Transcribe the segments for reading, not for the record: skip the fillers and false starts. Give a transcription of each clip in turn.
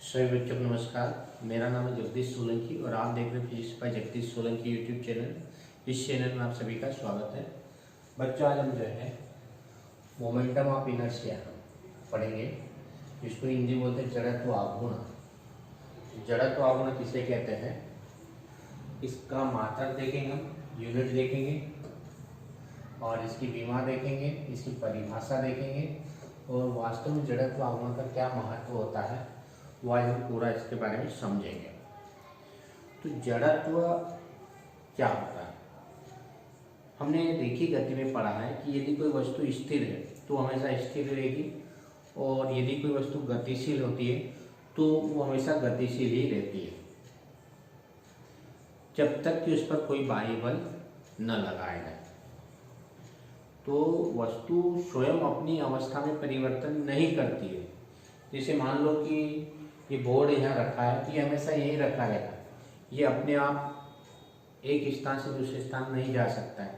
सभी बच्चों को नमस्कार। मेरा नाम है जगदीश सोलंकी और आप देख रहे हैं physics bye Jagdish Solanki YouTube channel. इस चैनल में आप सभी का स्वागत है। बच्चों, आज हम जो है मोमेंटम ऑफ इनर्शिया पढ़ेंगे, जिसको हिंदी बोलते हैं जड़त्व आघूर्ण। जड़त्व आघूर्ण किसे कहते हैं, इसका मात्रक देखेंगे, हम यूनिट देखेंगे और इसकी विमा देखेंगे, इसकी परिभाषा देखेंगे और वास्तव में जड़त्व आघूर्ण का क्या महत्व होता है वो आज हम पूरा इसके बारे में समझेंगे। तो जड़त्व क्या होता है, हमने रेखी गति में पढ़ा है कि यदि कोई वस्तु स्थिर है तो हमेशा स्थिर रहेगी और यदि कोई वस्तु गतिशील होती है तो वो हमेशा गतिशील ही रहती है, जब तक कि उस पर कोई बाह्य बल न लगाया जाए। तो वस्तु स्वयं अपनी अवस्था में परिवर्तन नहीं करती है। जैसे मान लो कि ये बोर्ड यहाँ रखा है तो ये हमेशा यहीं रखा रहेगा, ये अपने आप एक स्थान से दूसरे स्थान नहीं जा सकता है,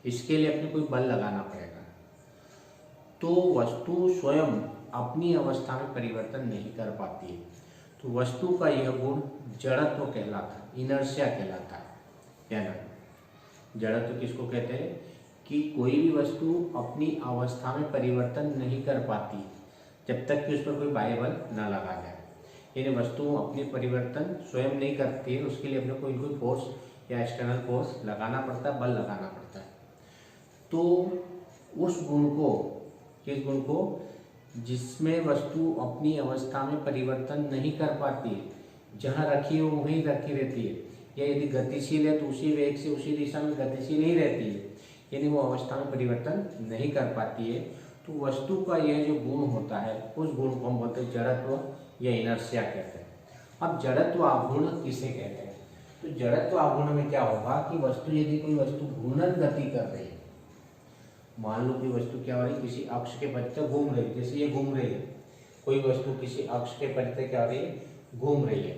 इसके लिए अपने कोई बल लगाना पड़ेगा। तो वस्तु स्वयं अपनी अवस्था में परिवर्तन नहीं कर पाती है, तो वस्तु का यह गुण जड़त्व कहलाता है, इनर्शिया कहलाता है। या ना, जड़त्व किसको कहते हैं कि कोई भी वस्तु अपनी अवस्था में परिवर्तन नहीं कर पाती जब तक कि उस पर कोई बाह्य बल न लगा जाए। यानी वस्तु अपनी परिवर्तन स्वयं नहीं करती है, उसके लिए अपने कोई फोर्स या एक्सटर्नल फोर्स लगाना पड़ता है, बल लगाना पड़ता है। तो उस गुण को, किस गुण को, जिसमें वस्तु अपनी अवस्था में परिवर्तन नहीं कर पाती है, जहाँ रखी है वहीं रखी रहती है, या यदि गतिशील है तो उसी वेग से उसी दिशा में गतिशील ही रहती है, यानी वो अवस्था में परिवर्तन नहीं कर पाती है, तो वस्तु का यह जो गुण होता है उस गुण को हम बोलते हैं जड़त्व या इनर्शिया कहते हैं। अब जड़त्व आघूर्ण किसे कहते हैं, तो जड़त्व आघूर्ण में क्या होगा कि वस्तु, यदि कोई वस्तु घूर्णन गति कर रही है, मान लो कि वस्तु क्या हो रही है, किसी अक्ष के परिधि घूम रही है, जैसे ये घूम रही है, कोई वस्तु किसी अक्ष के परिधि क्या हो रही है, घूम रही है,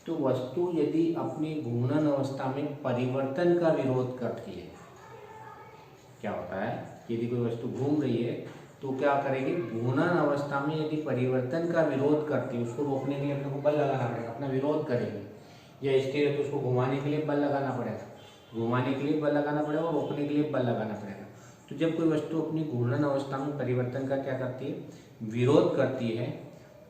तो वस्तु यदि अपनी घूर्णन अवस्था में परिवर्तन का विरोध करती है, क्या होता है, यदि कोई वस्तु घूम रही है तो क्या करेगी, घूर्णन अवस्था में यदि परिवर्तन का विरोध करती है, उसको रोकने के लिए अपने को बल लगाना पड़ेगा, अपना विरोध करेगी। या स्थिर है तो उसको घुमाने के लिए बल लगाना पड़ेगा, घुमाने के लिए बल लगाना पड़ेगा और रोकने के लिए बल लगाना पड़ेगा। तो जब कोई वस्तु अपनी घूर्णन अवस्था में परिवर्तन का क्या करती है, विरोध करती है,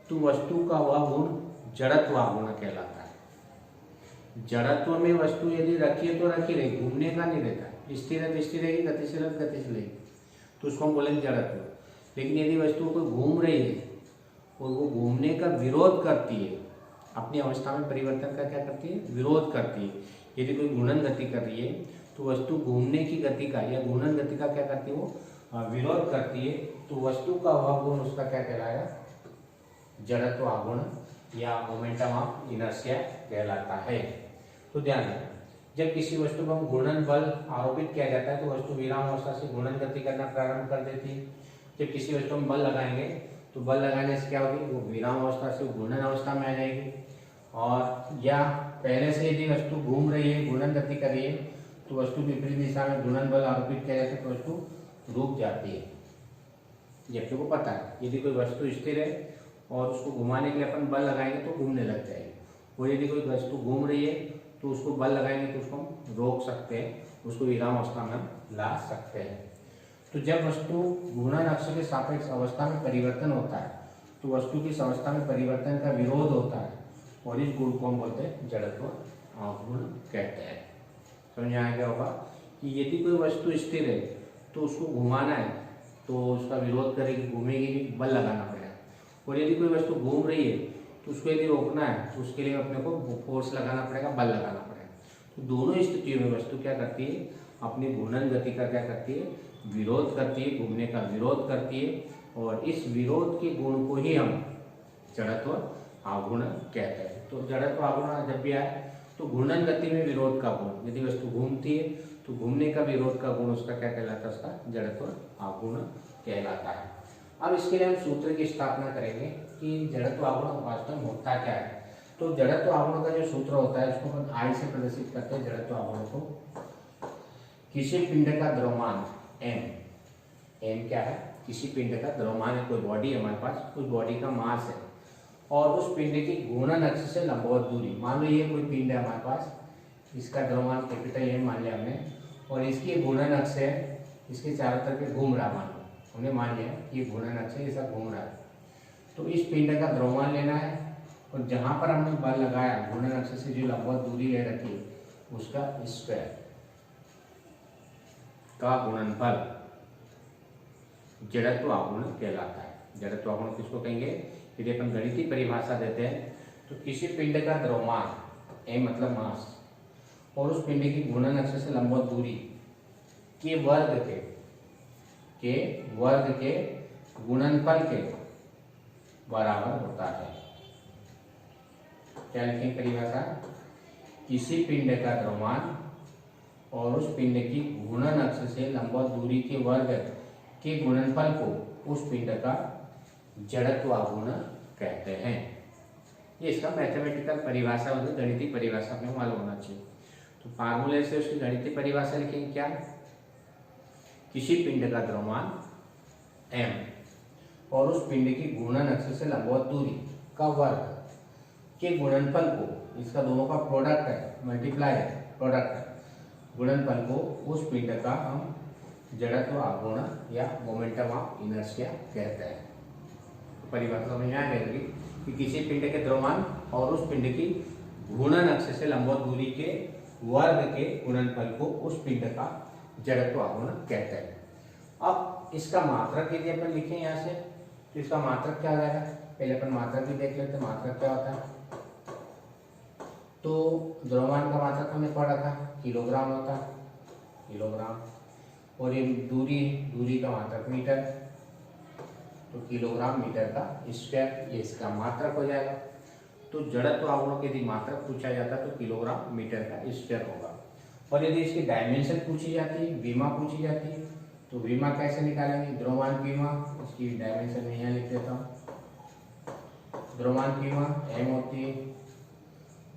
तो वस्तु का वह गुण जड़त्व आघूर्ण कहलाता है। जड़त्व में वस्तु यदि रखी है तो रखी रहेगी, घूमने का नहीं रहता, स्थिर है तो स्थिर रहेगी, गतिशील है तो गतिशील रहेगी, तो उसको हम बोलेंगे जड़त्व। लेकिन यदि वस्तु को घूम रही है और वो घूमने का विरोध करती है, अपनी अवस्था में परिवर्तन का क्या करती है, विरोध करती है, यदि कोई घूर्णन गति कर रही है तो वस्तु घूमने की गति का या घूर्णन गति का क्या करती है, वो विरोध करती है, तो वस्तु का वह गुण उसका क्या कहलाएगा, जड़त्व आघूर्ण या मोमेंटम ऑफ इनर्शिया कहलाता है। तो ध्यान रखना, जब किसी वस्तु पर घूर्णन बल आरोपित किया जाता है तो वस्तु विराम अवस्था से घूर्णन गति करना प्रारंभ कर देती है। जब किसी वस्तु में बल लगाएंगे तो बल लगाने से क्या होगी, वो विराम अवस्था से घूर्णन अवस्था में आ जाएगी, और या पहले से यदि वस्तु घूम रही है, घूर्णन गति कर रही है, तो वस्तु विपरीत दिशा में घूर्णन बल आरोपित किया जाता है तो वस्तु रुक जाती है। ये अपने को पता है, यदि कोई वस्तु स्थिर है और उसको घुमाने के लिए अपन बल लगाएंगे तो घूमने लग जाएगी, और यदि कोई वस्तु घूम रही है तो उसको बल लगाएंगे तो उसको हम रोक सकते हैं, उसको विराम अवस्था में ला सकते हैं। तो जब वस्तु घूर्णन अक्ष के सापेक्ष अवस्था में परिवर्तन होता है तो वस्तु की इस अवस्था में परिवर्तन का विरोध होता है, और इस गुण को हम बोलते हैं जड़त्व आघूर्ण कहते हैं। समझ में आ गया होगा कि यदि कोई वस्तु स्थिर है तो उसको घुमाना है तो उसका विरोध करेगी, घूमेगी भी, बल लगाना पड़ेगा, और यदि कोई वस्तु घूम रही है तो उसको यदि रोकना है तो उसके लिए अपने को फोर्स लगाना पड़ेगा, बल लगाना पड़ेगा। तो दोनों स्थितियों में वस्तु क्या करती है, अपनी घूर्णन गति का क्या करती है, विरोध करती है, घूमने का विरोध करती है, और इस विरोध के गुण को ही हम जड़त्व आघूर्ण कहते हैं। तो जड़त्व आघूर्ण जब भी आए तो घूर्णन गति में विरोध का गुण, यदि वस्तु घूमती है तो घूमने का विरोध का गुण उसका क्या कहलाता है, उसका जड़त्व आघूर्ण कहलाता है। अब इसके लिए हम सूत्र की स्थापना करेंगे कि जड़त्व आघूर्ण वास्तव में होता क्या है। तो जड़त्व आघूर्ण का जो सूत्र होता है उसको हम I से प्रदर्शित करते हैं। जड़त्व आघूर्ण को, किसी पिंड का द्रव्यमान m क्या है, किसी पिंड का द्रव्यमान है, कोई बॉडी है हमारे पास, उस बॉडी का मास है, और उस पिंड की घूर्णन अक्ष से लंबवत दूरी, मान लो ये कोई पिंड है हमारे पास, इसका द्रव्यमान कैपिटल एम मान लिया हमने, और इसकी घूर्णन अक्ष है, इसके चारों तरफ घूम रहा, मान लो हमने मान लिया कि ये घूर्णन अक्ष है, ये सब घूम रहा है। तो इस पिंड का द्रव्यमान लेना है और जहां पर हमने बल लगाया घूर्णन अक्ष से जो लंबवत दूरी ले रखी उसका स्क्वायर का गुणनफल जड़त्व आघूर्ण कहलाता है। जड़त्व आघूर्ण किसको कहेंगे? यदि अपन गणितीय परिभाषा देते हैं तो किसी पिंड का द्रव्यमान m मतलब मास और उस पिंड की घूर्णन अक्ष से लंबवत दूरी के वर्ग के गुणनफल के बराबर होता है। क्या लिखें परिभाषा? किसी पिंड का द्रव्यमान और उस पिंड की घूर्णन अक्ष से लंबवत दूरी के वर्ग के गुणनफल को उस पिंड का जड़त्व आघूर्ण कहते हैं। ये इसका मैथमेटिकल परिभाषा होती है, गणितीय परिभाषा में मालूम होना चाहिए। तो फार्मूले से उसकी गणितीय परिभाषा लिखेंगे क्या? किसी पिंड का द्रव्यमान m और उस पिंड की घूर्णन अक्ष से लंबवत दूरी का वर्ग के गुणनफल को, इसका दोनों का प्रोडक्ट है, मल्टीप्लाई है, प्रोडक्ट है, गुणनफल को उस पिंड का हम जड़त्व आघूर्ण या मोमेंटम ऑफ इनर्शिया कहते हैं। परिभाषा में यहाँ रहेगी कि किसी पिंड के द्रव्यमान और उस पिंड की घूर्णन अक्ष से लंबवत दूरी के वर्ग के गुणनफल को उस पिंड का जड़त्व आघूर्ण कहते हैं। अब इसका मात्रक यदि अपन लिखें यहाँ से तो इसका मात्रक क्या रहेगा? पहले अपन मात्रक भी देख लेते हैं, मात्रक क्या होता है। तो द्रव्यमान का मात्रक हमने पढ़ा था, किलोग्राम होता है, किलोग्राम, और ये दूरी का मात्रक मीटर, तो किलोग्राम मीटर का स्क्वायर, ये इसका मात्रक हो जाएगा। तो जड़त्व आघूर्ण के यदि मात्रक पूछा जाता है तो किलोग्राम मीटर का स्क्वायर होगा। और यदि इसकी डायमेंशन पूछी जाती है, विमा पूछी जाती है, तो विमा कैसे निकालेंगे? द्रव्यमान विमा, इसकी डायमेंशन में यहाँ लिख देता हूँ। द्रव्यमान विमा m होती है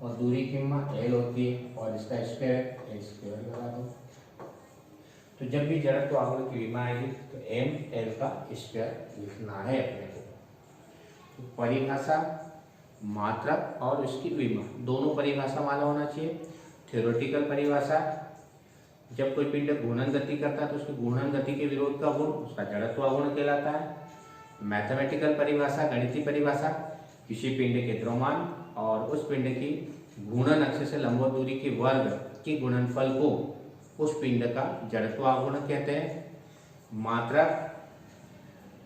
और दूरी की विमा l होती है और इसका स्क्वायर लगा दो। तो जब भी जड़त्व आघूर्ण की विमा आएगी तो m l का स्क्वायर लिखना है अपने को। तो परिभाषा, मात्रक और इसकी विमा, दोनों परिभाषा मालूम होना चाहिए। थ्योरेटिकल परिभाषा, जब कोई पिंड घूर्णन गति करता है तो उसकी घूर्णन गति के विरोध का गुण उसका जड़त्व आघूर्ण कहलाता है। मैथमेटिकल परिभाषा, गणितीय परिभाषा, किसी पिंड के द्रव्यमान और उस पिंड की घूर्णन अक्ष से लंबवत दूरी के वर्ग के गुणनफल को उस पिंड का जड़त्व आघूर्ण कहते हैं। मात्रक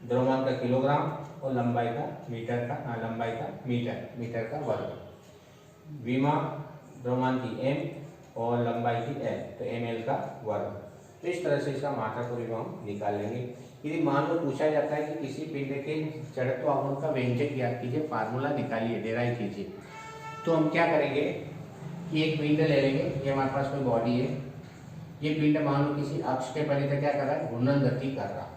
द्रव्यमान का किलोग्राम और लंबाई का मीटर का वर्ग। विमा द्रव्यमान की m और लंबाई की l, तो ml का वर्ग। तो इस तरह से इसका मात्रक और विमा हम निकाल लेंगे। यदि मान लो पूछा जाता है कि किसी पिंड के जड़त्व आघूर्ण का व्यंजक ज्ञात कीजिए, फार्मूला निकालिए, डेराइव कीजिए, तो हम क्या करेंगे कि एक पिंड ले लेंगे, ये हमारे पास कोई बॉडी है, ये पिंड मान लो किसी अक्ष के परिधि क्या कर रहा है? घूर्णन गति कर रहा।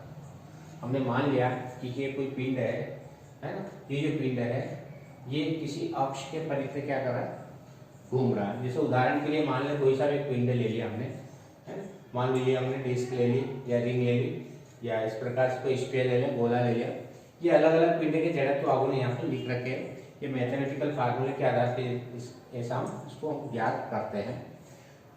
हमने मान लिया कि ये कोई पिंड है ना, ये जो पिंड है ये किसी अक्ष के परिधि क्या कर रहा है? घूम रहा है। जैसे उदाहरण के लिए मान ले कोई सा एक पिंड ले लिया हमने, है ना, मान लीजिए हमने डिस्क ले ली या रिंग ले ली या इस प्रकार से कोई स्फीयर ले लिया, गोला ले लिया। ये अलग अलग पिंड के जड़त्व आघूर्ण यहाँ पर लिख रखे हैं। ये मैथमेटिकल फार्मूले के आधार पर ऐसा हम इसको ज्ञात करते हैं।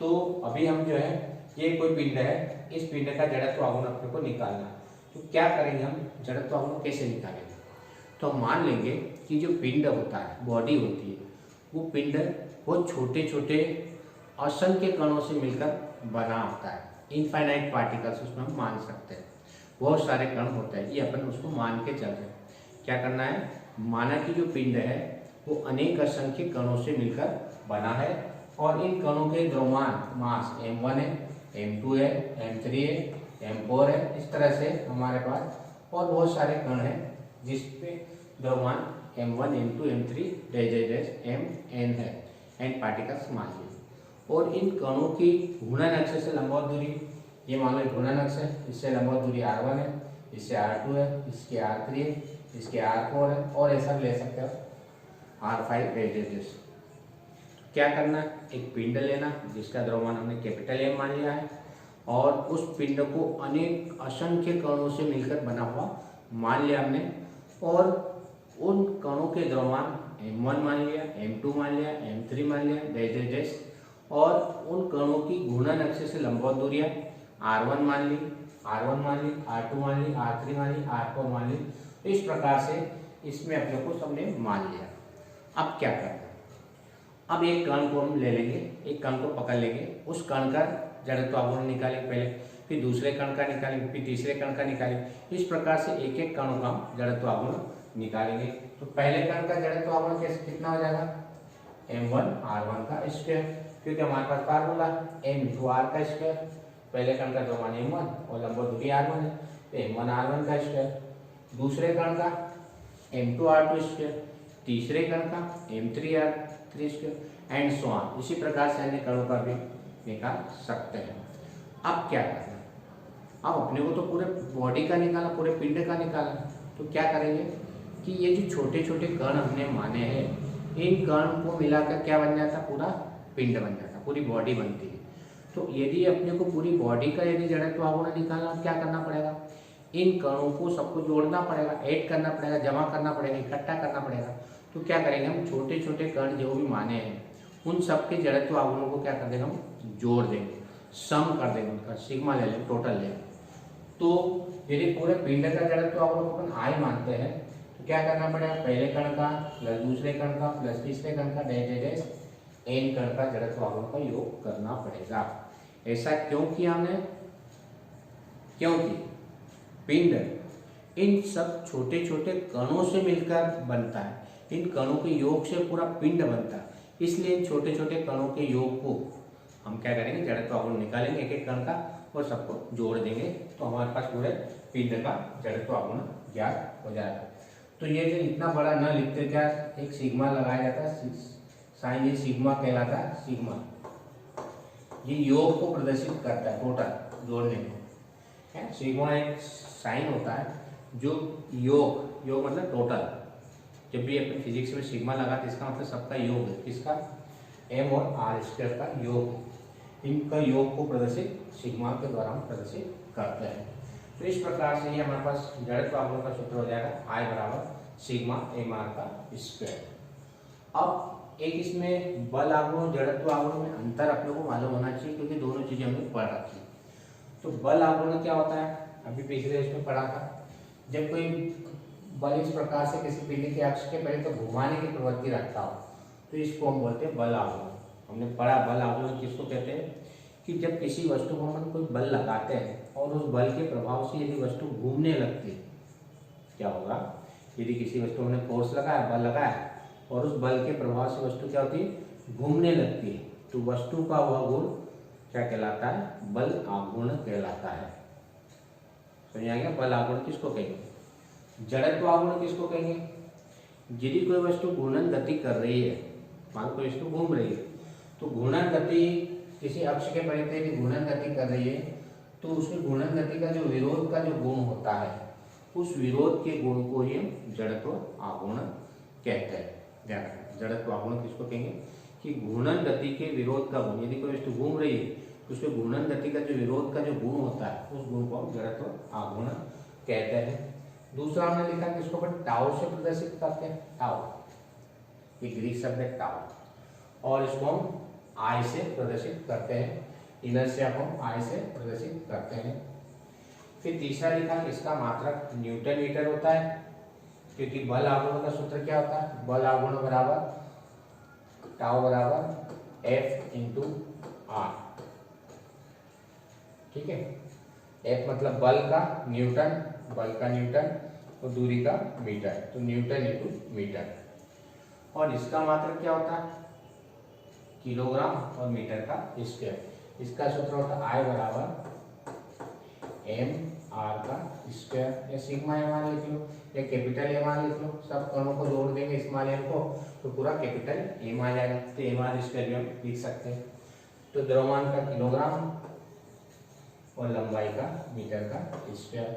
तो अभी हम जो है, ये कोई पिंड है, इस पिंड का जड़त्व आघूर्ण अपने को निकालना। तो क्या करेंगे हम? जड़त्व आघूर्ण कैसे निकालेंगे? तो हम मान लेंगे कि जो पिंड होता है, बॉडी होती है, वो पिंड बहुत छोटे छोटे असंख्य कणों से मिलकर बना होता है। इनफाइनाइट पार्टिकल्स उसमें हम मान सकते हैं, बहुत सारे कण होते हैं। ये अपन उसको मान के चल रहे हैं। क्या करना है? माना कि जो पिंड है वो अनेक असंख्य कणों से मिलकर बना है और इन कणों के द्रव्यमान मास m1 है, m2 है, m3 है, m4 है। इस तरह से हमारे पास और बहुत सारे कण हैं जिसपे द्रव्यमान m1, m2, m3 mn है, n पार्टिकल्स मान लीजिए। और इन कणों की घूर्णन अक्ष से लंबवत दूरी, ये मान लो घूर्णन अक्ष है, इससे लंबवत दूरी r1 है, इससे r2 है, इसके r3 है, इसके r4 है और ऐसा भी ले सकते हो r5 रेडियस। क्या करना? एक पिंड लेना जिसका द्रव्यमान हमने कैपिटल M मान लिया है और उस पिंड को अनेक असंख्य कणों से मिलकर बना हुआ मान लिया हमने। और उन कणों के द्रव्यमान m1 मान लिया, m2 मान लिया, m3 मान लिया, डैश डैश डैश, और उन कणों की घूर्णन अक्ष से लंबवत दूरियां r1 मान ली, r1 मान ली, r2 मान ली, r3 मान ली, r4 मान ली। तो इस प्रकार से इसमें अपने को सबने मान लिया। अब क्या करना है, अब एक कण को हम ले लेंगे, एक कण को पकड़ लेंगे, उस कण का जड़त्व आघूर्ण निकालेंगे पहले, फिर दूसरे कण का निकालेंगे, फिर तीसरे कण का निकालेंगे। इस प्रकार से एक एक कणों का हम जड़त्व आघूर्ण निकालेंगे। तो पहले कण का जड़त्व आघूर्ण कैसे कितना हो जाएगा, m1 r1 का स्क्वायर, क्योंकि हमारे पास फार्मूला m × r का स्क्वायर, पहले कण का द्रव्यमान m1 और लंबवत दूरी r1 है, तो m1 r1 का स्क्वायर, दूसरे कण का m2 r2 स्क्वायर, तीसरे कण का m3 r3 square and so on. इसी प्रकार से अन्य कणों का भी निकाल सकते हैं। अब क्या करना है, अब अपने को तो पूरे बॉडी का निकाला, पूरे पिंड का निकाला, तो क्या करेंगे कि ये जो छोटे छोटे कण हमने माने हैं, इन कण को मिलाकर क्या बन जाता, पूरा पिंड बन जाता, पूरी बॉडी बनती है। तो यदि अपने को पूरी बॉडी का यदि जड़त्व आघूर्ण निकालना, क्या करना पड़ेगा, इन कणों को सबको जोड़ना पड़ेगा, ऐड करना पड़ेगा, जमा करना पड़ेगा, इकट्ठा करना पड़ेगा। तो क्या करेंगे हम, छोटे छोटे कण जो भी माने हैं उन सबके जड़त्व आघूर्णों को क्या कर देंगे, हम जोड़ देंगे, सम कर देंगे, उनका सिग्मा ले लेंगे, टोटल ले। तो यदि पूरे पिंड का जड़त्व आघूर्ण को अपन आई मानते हैं, तो क्या करना पड़ेगा, पहले कण का प्लस दूसरे कण का प्लस तीसरे कण का डैश डैश डैश एन कण का जड़त्व आघूर्ण का योग करना पड़ेगा। ऐसा क्यों किया हमने, क्योंकि पिंड इन सब छोटे छोटे कणों से मिलकर बनता है, इन कणों के योग से पूरा पिंड बनता है। इसलिए इन छोटे छोटे कणों के योग को हम क्या करेंगे, जड़त्व आघूर्ण निकालेंगे एक एक कण का और सबको जोड़ देंगे, तो हमारे पास पूरे पिंड का जड़त्व आघूर्ण ज्ञात हो जाएगा। तो ये जो इतना बड़ा न लिखते, क्या एक सिग्मा लगाया जाता है, साइन ये सिग्मा कहलाता है, सिग्मा ये योग को प्रदर्शित करता है, टोटल जोड़ने को है। सिग्मा एक साइन होता है जो योग, योग मतलब टोटल, जब भी अपन फिजिक्स में सिग्मा लगाते इसका मतलब सबका योग है, किसका, m और r स्क्वायर का योग, इनका योग को प्रदर्शित सिग्मा के द्वारा हम प्रदर्शित करते हैं। तो इस प्रकार से ये हमारे पास जड़त्व आघूर्ण का सूत्र हो जाएगा, I बराबर सिग्मा mr का स्क्वायर। अब एक इसमें बल आघूर्ण जड़त्व आघूर्ण में अंतर अपने को मालूम होना चाहिए, क्योंकि दोनों चीजें हमने पढ़ रखी। तो बल आघूर्ण क्या होता है, अभी पिछले इसमें पढ़ा था, जब कोई बल इस प्रकार से किसी पिंड के अक्ष के पहले तो घुमाने की प्रवृत्ति रखता हो, तो इसको हम बोलते हैं बल आघूर्ण। हमने पढ़ा बल आघूर्ण किसको कहते हैं, कि जब किसी वस्तु को हम कोई बल लगाते हैं और उस बल के प्रभाव से यदि वस्तु घूमने लगती है, क्या होगा, यदि किसी वस्तु में फोर्स लगाया, बल लगाया और उस बल के प्रभाव से वस्तु क्या होती है, घूमने लगती है, तो वस्तु का वह गुण क्या कहलाता है, बल आघूर्ण कहलाता है। समझ आ गया, बल आघूर्ण किसको कहेंगे, जड़त्व आघूर्ण किसको कहेंगे, यदि कोई वस्तु घूर्णन गति कर रही है, मान कोई वस्तु घूम रही है, तो घूर्णन गति किसी अक्ष के परिधि यदि घूर्णन गति कर रही है, तो उसमें घूर्णन गति का जो विरोध का जो गुण होता है, उस विरोध के गुण को ही हम जड़त्व आघूर्ण कहते हैं। ध्यान रखना, जड़त्व आघूर्ण किसको कहेंगे, कि घूर्णन गति के विरोध का गुण, यदि कोई वस्तु घूम रही है तो उसमें घूर्णन गति का जो विरोध का जो गुण होता है, उस गुण को हम जड़त्व आघूर्ण कहते हैं। दूसरा हमने लिखा किसको, पर टाउ से प्रदर्शित करते हैं, टाउ, ये ग्रीक शब्द है टाउ, और इसको हम आई से प्रदर्शित करते हैं, इनर्शिया को हम आई से प्रदर्शित करते हैं। फिर तीसरा लिखा इसका मात्रक न्यूटन मीटर होता है, क्योंकि बल आघूर्ण का सूत्र क्या होता है, बल आघूर्ण बराबर टाउ बराबर F इंटू R, ठीक है। F मतलब बल का न्यूटन, बल का न्यूटन और दूरी का मीटर, तो न्यूटन इंटू मीटर। और इसका मात्रक क्या होता है, किलोग्राम और मीटर का स्क्वायर। इसका सूत्र होता है I बराबर mr का स्क्वायर, या सिग्मा mr लिख लो या कैपिटल mr लिख लो, सब कणों को जोड़ देंगे स्मॉल m को, तो पूरा कैपिटल M आ जाएगा, तो mr स्क्वायर भी हम लिख सकते हैं। तो द्रव्यमान का किलोग्राम और लंबाई का मीटर का स्क्वायर,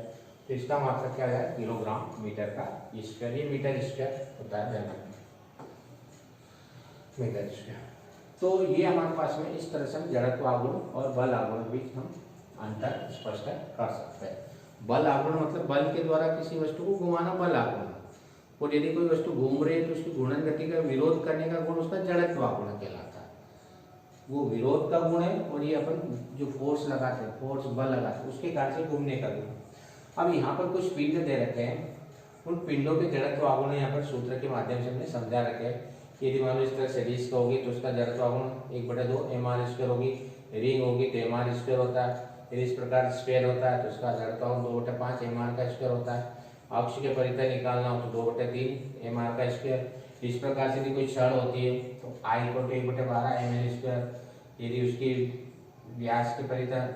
तो इसका मात्रक क्या है, किलोग्राम मीटर का स्क्वायर, ये मीटर स्क्वायर होता है, मीटर स्क्वायर। तो ये हमारे पास में इस तरह से हम जड़त्व आघूर्ण और बल आघूर्ण के बीच हम अंतर स्पष्ट कर सकते हैं। बल आघूर्ण मतलब बल के द्वारा किसी वस्तु को घुमाना, बल आघूर्ण, और यदि कोई वस्तु घूम रही है तो उसकी घूर्णन गति का विरोध करने का गुण उसका जड़त्वागुण कहलाता है। वो विरोध का गुण है और ये अपन जो फोर्स लगाते हैं, फोर्स बल लगाते हैं, उसके कारण से घूमने का गुण। अब यहाँ पर कुछ पिंड दे रखे हैं, उन पिंडों के जड़त्वागुण यहाँ पर सूत्र के माध्यम से हमने समझा रखे हैं। यदि मान लो इस तरह से डिस्क होगी तो उसका जड़त्वागुण 1/2 mr² होगी, रिंग होगी तो mr² होता है। यदि इस प्रकार स्फीयर होता है तो उसका जड़त्वागुण 2/5 mr² होता है। अक्ष के परितः निकालना हो तो 2/3 mr²। इस प्रकार से यदि कोई छड़ होती है तो I = 1/12 ml²। यदि उसकी व्यास के परितः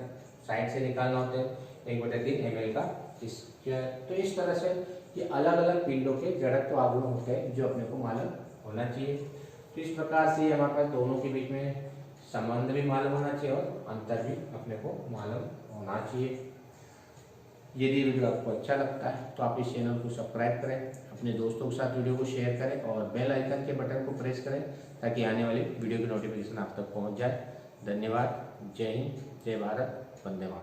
साइड से निकालना होता है 1/3 ml का स्क्वायर। तो इस तरह से ये अलग अलग पिंडों के जड़त्वागुण होते हैं जो अपने को मालूम होना चाहिए। तो इस प्रकार से हमारे पास दोनों के बीच में संबंध भी मालूम होना चाहिए और अंतर भी अपने को मालूम होना चाहिए। यदि वीडियो आपको अच्छा लगता है तो आप इस चैनल को सब्सक्राइब करें, अपने दोस्तों के साथ वीडियो को शेयर करें और बेल आइकन के बटन को प्रेस करें ताकि आने वाली वीडियो की नोटिफिकेशन आप तक पहुंच जाए। धन्यवाद। जय हिंद, जय भारत, वंदे मातरम।